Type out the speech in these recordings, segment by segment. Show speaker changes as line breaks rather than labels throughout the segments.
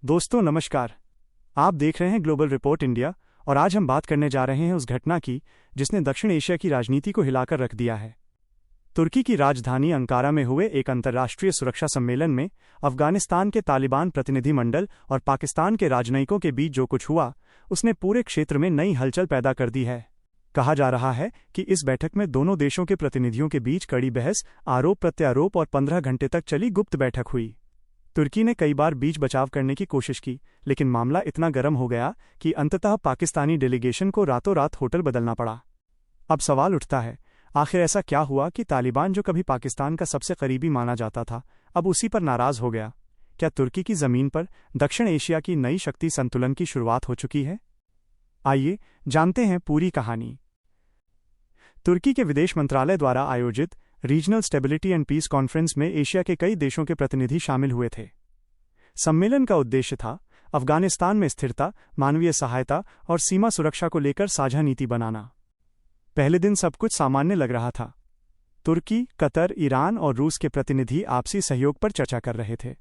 दोस्तों नमस्कार। आप देख रहे हैं ग्लोबल रिपोर्ट इंडिया और आज हम बात करने जा रहे हैं उस घटना की जिसने दक्षिण एशिया की राजनीति को हिलाकर रख दिया है। तुर्की की राजधानी अंकारा में हुए एक अंतर्राष्ट्रीय सुरक्षा सम्मेलन में अफगानिस्तान के तालिबान प्रतिनिधिमंडल और पाकिस्तान के राजनयिकों के बीच जो कुछ हुआ उसने पूरे क्षेत्र में नई हलचल पैदा कर दी है। कहा जा रहा है कि इस बैठक में दोनों देशों के प्रतिनिधियों के बीच कड़ी बहस, आरोप प्रत्यारोप और 15 घंटे तक चली गुप्त बैठक हुई। तुर्की ने कई बार बीच बचाव करने की कोशिश की, लेकिन मामला इतना गर्म हो गया कि अंततः पाकिस्तानी डेलीगेशन को रातों रात होटल बदलना पड़ा। अब सवाल उठता है, आखिर ऐसा क्या हुआ कि तालिबान जो कभी पाकिस्तान का सबसे करीबी माना जाता था, अब उसी पर नाराज हो गया? क्या तुर्की की जमीन पर दक्षिण एशिया की नई शक्ति संतुलन की शुरुआत हो चुकी है? आइए जानते हैं पूरी कहानी। तुर्की के विदेश मंत्रालय द्वारा आयोजित regional stability and piece conference में एशिया के कई देशों के प्रतिनिधि शामिल हुए थे। सम्मेलन का उद्देश्य था अफगानिस्तान में स्थिरता, मानवीय सहायता और सीमा सुरक्षा को लेकर साझा नीति बनाना। पहले दिन सब कुछ सामान्य लग रहा था। तुर्की, कतर, ईरान और रूस के प्रतिनिधि आपसी सहयोग पर चर्चा कर रहे थे।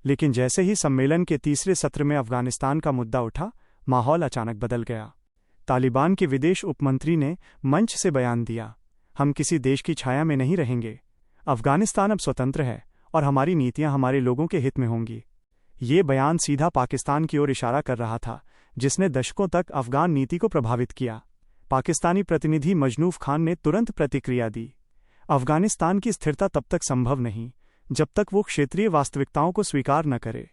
लेकिन जैसे ही सम्मेलन के तीसरे सत्र में अफगानिस्तान का मुद्दा उठा, माहौल अचानक बदल गया। तालिबान के विदेश उपमंत्री ने मंच से बयान दिया, हम किसी देश की छाया में नहीं रहेंगे। अफगानिस्तान अब स्वतंत्र है और हमारी नीतियां हमारे लोगों के हित में होंगी। ये बयान सीधा पाकिस्तान की ओर इशारा कर रहा था, जिसने दशकों तक अफगान नीति को प्रभावित किया। पाकिस्तानी प्रतिनिधि मजनूफ खान ने तुरंत प्रतिक्रिया दी, अफगानिस्तान की स्थिरता तब तक संभव नहीं जब तक वो क्षेत्रीय वास्तविकताओं को स्वीकार न करे।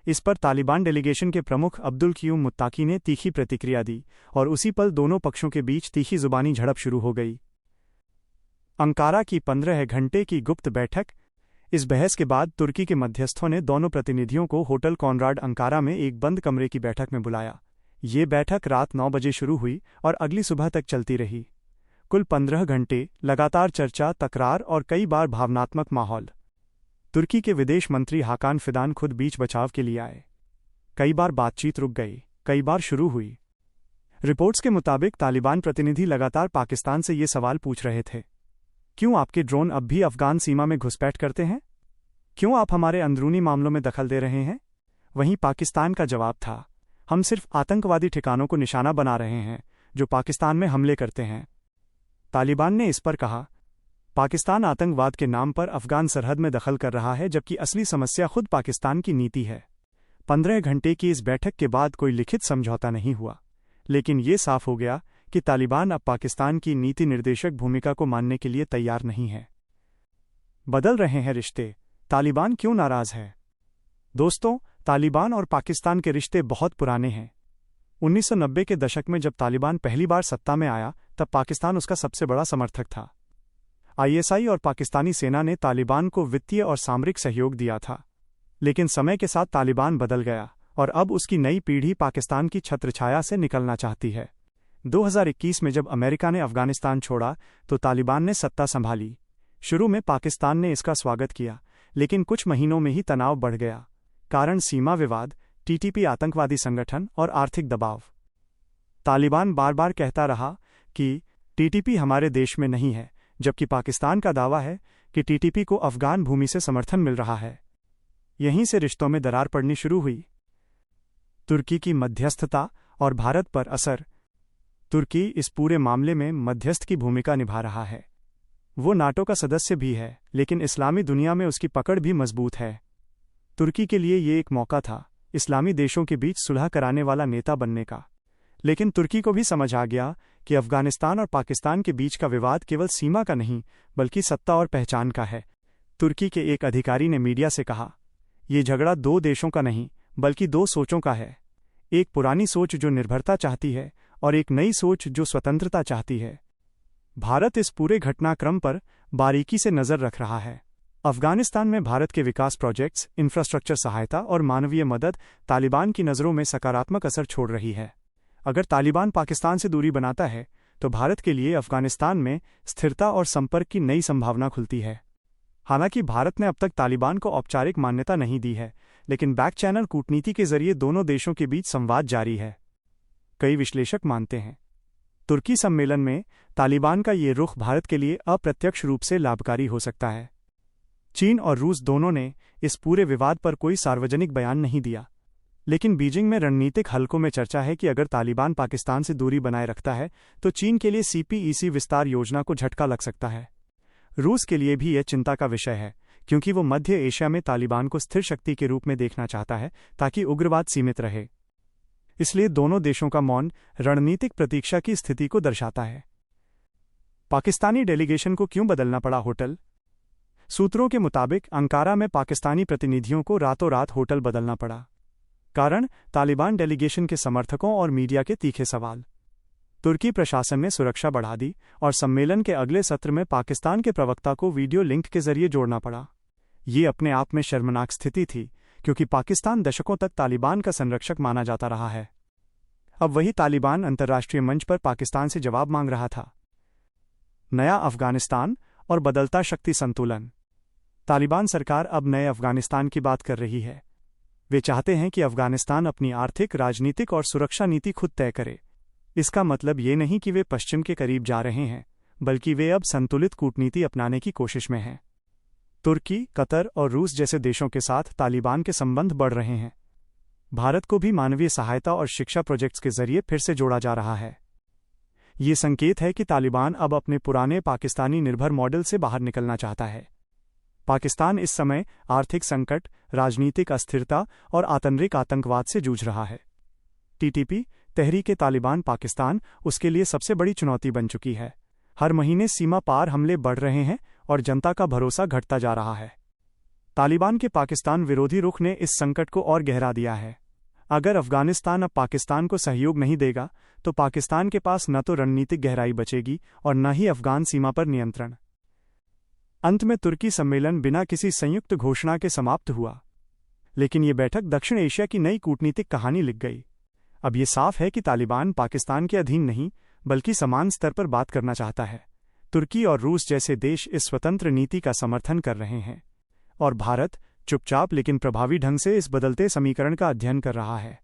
इस पर तालिबान डेलीगेशन के प्रमुख अब्दुल क़य्यूम मुत्ताकी ने तीखी प्रतिक्रिया दी और उसी पल दोनों पक्षों के बीच तीखी जुबानी झड़प शुरू हो गई। अंकारा की 15 घंटे की गुप्त बैठक। इस बहस के बाद तुर्की के मध्यस्थों ने दोनों प्रतिनिधियों को होटल कॉनराड अंकारा में एक बंद कमरे की बैठक में बुलाया। ये बैठक रात 9 बजे शुरू हुई और अगली सुबह तक चलती रही। कुल 15 घंटे लगातार चर्चा, तकरार और कई बार भावनात्मक माहौल। तुर्की के विदेश मंत्री हाकान फिदान खुद बीच बचाव के लिए आए। कई बार बातचीत रुक गई, कई बार शुरू हुई। रिपोर्ट्स के मुताबिक तालिबान प्रतिनिधि लगातार पाकिस्तान से ये सवाल पूछ रहे थे, क्यों आपके ड्रोन अब भी अफगान सीमा में घुसपैठ करते हैं? क्यों आप हमारे अंदरूनी मामलों में दखल दे रहे हैं? वहीं पाकिस्तान का जवाब था, हम सिर्फ आतंकवादी ठिकानों को निशाना बना रहे हैं जो पाकिस्तान में हमले करते हैं। तालिबान ने इस पर कहा, पाकिस्तान आतंकवाद के नाम पर अफगान सरहद में दखल कर रहा है, जबकि असली समस्या खुद पाकिस्तान की नीति है। 15 घंटे की इस बैठक के बाद कोई लिखित समझौता नहीं हुआ, लेकिन ये साफ हो गया कि तालिबान अब पाकिस्तान की नीति निर्देशक भूमिका को मानने के लिए तैयार नहीं है। बदल रहे हैं रिश्ते, तालिबान क्यों नाराज है? दोस्तों, तालिबान और पाकिस्तान के रिश्ते बहुत पुराने हैं। 1990 के दशक में जब तालिबान पहली बार सत्ता में आया, तब पाकिस्तान उसका सबसे बड़ा समर्थक था। ISI और पाकिस्तानी सेना ने तालिबान को वित्तीय और सामरिक सहयोग दिया था। लेकिन समय के साथ तालिबान बदल गया और अब उसकी नई पीढ़ी पाकिस्तान की छत्रछाया से निकलना चाहती है। 2021 में जब अमेरिका ने अफगानिस्तान छोड़ा तो तालिबान ने सत्ता संभाली। शुरू में पाकिस्तान ने इसका स्वागत किया, लेकिन कुछ महीनों में ही तनाव बढ़ गया। कारण सीमा विवाद, TTP आतंकवादी संगठन और आर्थिक दबाव। तालिबान बार बार कहता रहा कि TTP हमारे देश में नहीं है, जबकि पाकिस्तान का दावा है कि TTP को अफगान भूमि से समर्थन मिल रहा है। यहीं से रिश्तों में दरार पड़नी शुरू हुई। तुर्की की मध्यस्थता और भारत पर असर। तुर्की इस पूरे मामले में मध्यस्थ की भूमिका निभा रहा है। वो नाटो का सदस्य भी है, लेकिन इस्लामी दुनिया में उसकी पकड़ भी मजबूत है। तुर्की के लिए ये एक मौका था इस्लामी देशों के बीच सुलह कराने वाला नेता बनने का। लेकिन तुर्की को भी समझ आ गया कि अफगानिस्तान और पाकिस्तान के बीच का विवाद केवल सीमा का नहीं, बल्कि सत्ता और पहचान का है। तुर्की के एक अधिकारी ने मीडिया से कहा, ये झगड़ा 2 देशों का नहीं, बल्कि 2 सोचों का है। एक पुरानी सोच जो निर्भरता चाहती है और एक नई सोच जो स्वतंत्रता चाहती है। भारत इस पूरे घटनाक्रम पर बारीकी से नजर रख रहा है। अफगानिस्तान में भारत के विकास प्रोजेक्ट्स, इंफ्रास्ट्रक्चर सहायता और मानवीय मदद तालिबान की नज़रों में सकारात्मक असर छोड़ रही है। अगर तालिबान पाकिस्तान से दूरी बनाता है तो भारत के लिए अफगानिस्तान में स्थिरता और संपर्क की नई संभावना खुलती है। हालांकि भारत ने अब तक तालिबान को औपचारिक मान्यता नहीं दी है, लेकिन बैक चैनल कूटनीति के जरिए दोनों देशों के बीच संवाद जारी है। कई विश्लेषक मानते हैं तुर्की सम्मेलन में तालिबान का ये रुख भारत के लिए अप्रत्यक्ष रूप से लाभकारी हो सकता है। चीन और रूस दोनों ने इस पूरे विवाद पर कोई सार्वजनिक बयान नहीं दिया, लेकिन बीजिंग में रणनीतिक हलकों में चर्चा है कि अगर तालिबान पाकिस्तान से दूरी बनाए रखता है तो चीन के लिए सीपीईसी विस्तार योजना को झटका लग सकता है। रूस के लिए भी यह चिंता का विषय है, क्योंकि वो मध्य एशिया में तालिबान को स्थिर शक्ति के रूप में देखना चाहता है ताकि उग्रवाद सीमित रहे। इसलिए दोनों देशों का मौन रणनीतिक प्रतीक्षा की स्थिति को दर्शाता है। पाकिस्तानी डेलीगेशन को क्यों बदलना पड़ा होटल? सूत्रों के मुताबिक अंकारा में पाकिस्तानी प्रतिनिधियों को रातों रात होटल बदलना पड़ा। कारण तालिबान डेलीगेशन के समर्थकों और मीडिया के तीखे सवाल। तुर्की प्रशासन ने सुरक्षा बढ़ा दी और सम्मेलन के अगले सत्र में पाकिस्तान के प्रवक्ता को वीडियो लिंक के जरिए जोड़ना पड़ा। ये अपने आप में शर्मनाक स्थिति थी, क्योंकि पाकिस्तान दशकों तक तालिबान का संरक्षक माना जाता रहा है। अब वही तालिबान अंतर्राष्ट्रीय मंच पर पाकिस्तान से जवाब मांग रहा था। नया अफगानिस्तान और बदलता शक्ति संतुलन। तालिबान सरकार अब नए अफगानिस्तान की बात कर रही है। वे चाहते हैं कि अफगानिस्तान अपनी आर्थिक, राजनीतिक और सुरक्षा नीति खुद तय करे। इसका मतलब ये नहीं कि वे पश्चिम के करीब जा रहे हैं, बल्कि वे अब संतुलित कूटनीति अपनाने की कोशिश में हैं। तुर्की, कतर और रूस जैसे देशों के साथ तालिबान के संबंध बढ़ रहे हैं। भारत को भी मानवीय सहायता और शिक्षा प्रोजेक्ट्स के जरिए फिर से जोड़ा जा रहा है। ये संकेत है कि तालिबान अब अपने पुराने पाकिस्तानी निर्भर मॉडल से बाहर निकलना चाहता है। पाकिस्तान इस समय आर्थिक संकट, राजनीतिक अस्थिरता और आतंरिक आतंकवाद से जूझ रहा है। टीटीपी, तहरीक-ए-तालिबान पाकिस्तान, उसके लिए सबसे बड़ी चुनौती बन चुकी है। हर महीने सीमा पार हमले बढ़ रहे हैं और जनता का भरोसा घटता जा रहा है। तालिबान के पाकिस्तान विरोधी रुख ने इस संकट को और गहरा दिया है। अगर अफगानिस्तान अब पाकिस्तान को सहयोग नहीं देगा तो पाकिस्तान के पास न तो रणनीतिक गहराई बचेगी और न ही अफगान सीमा पर नियंत्रण। अंत में तुर्की सम्मेलन बिना किसी संयुक्त घोषणा के समाप्त हुआ, लेकिन ये बैठक दक्षिण एशिया की नई कूटनीतिक कहानी लिख गई। अब ये साफ है कि तालिबान पाकिस्तान के अधीन नहीं, बल्कि समान स्तर पर बात करना चाहता है। तुर्की और रूस जैसे देश इस स्वतंत्र नीति का समर्थन कर रहे हैं, और भारत चुपचाप लेकिन प्रभावी ढंग से इस बदलते समीकरण का अध्ययन कर रहा है।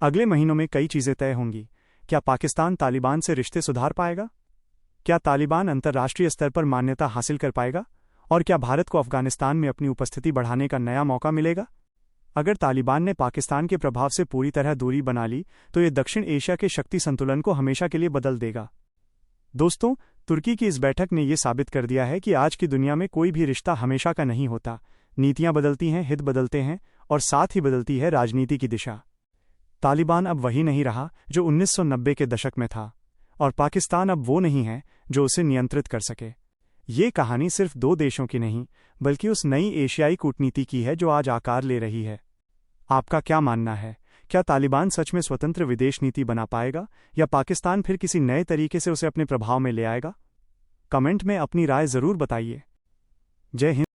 अगले महीनों में कई चीजें तय होंगी। क्या पाकिस्तान तालिबान से रिश्ते सुधार पाएगा? क्या तालिबान अंतर्राष्ट्रीय स्तर पर मान्यता हासिल कर पाएगा? और क्या भारत को अफगानिस्तान में अपनी उपस्थिति बढ़ाने का नया मौका मिलेगा? अगर तालिबान ने पाकिस्तान के प्रभाव से पूरी तरह दूरी बना ली तो ये दक्षिण एशिया के शक्ति संतुलन को हमेशा के लिए बदल देगा। दोस्तों, तुर्की की इस बैठक ने यह साबित कर दिया है कि आज की दुनिया में कोई भी रिश्ता हमेशा का नहीं होता। नीतियां बदलती हैं, हित बदलते हैं और साथ ही बदलती है राजनीति की दिशा। तालिबान अब वही नहीं रहा जो 1990 के दशक में था, और पाकिस्तान अब वो नहीं है जो उसे नियंत्रित कर सके। ये कहानी सिर्फ दो देशों की नहीं, बल्कि उस नई एशियाई कूटनीति की है जो आज आकार ले रही है। आपका क्या मानना है? क्या तालिबान सच में स्वतंत्र विदेश नीति बना पाएगा, या पाकिस्तान फिर किसी नए तरीके से उसे अपने प्रभाव में ले आएगा? कमेंट में अपनी राय जरूर बताइए। जय हिंद।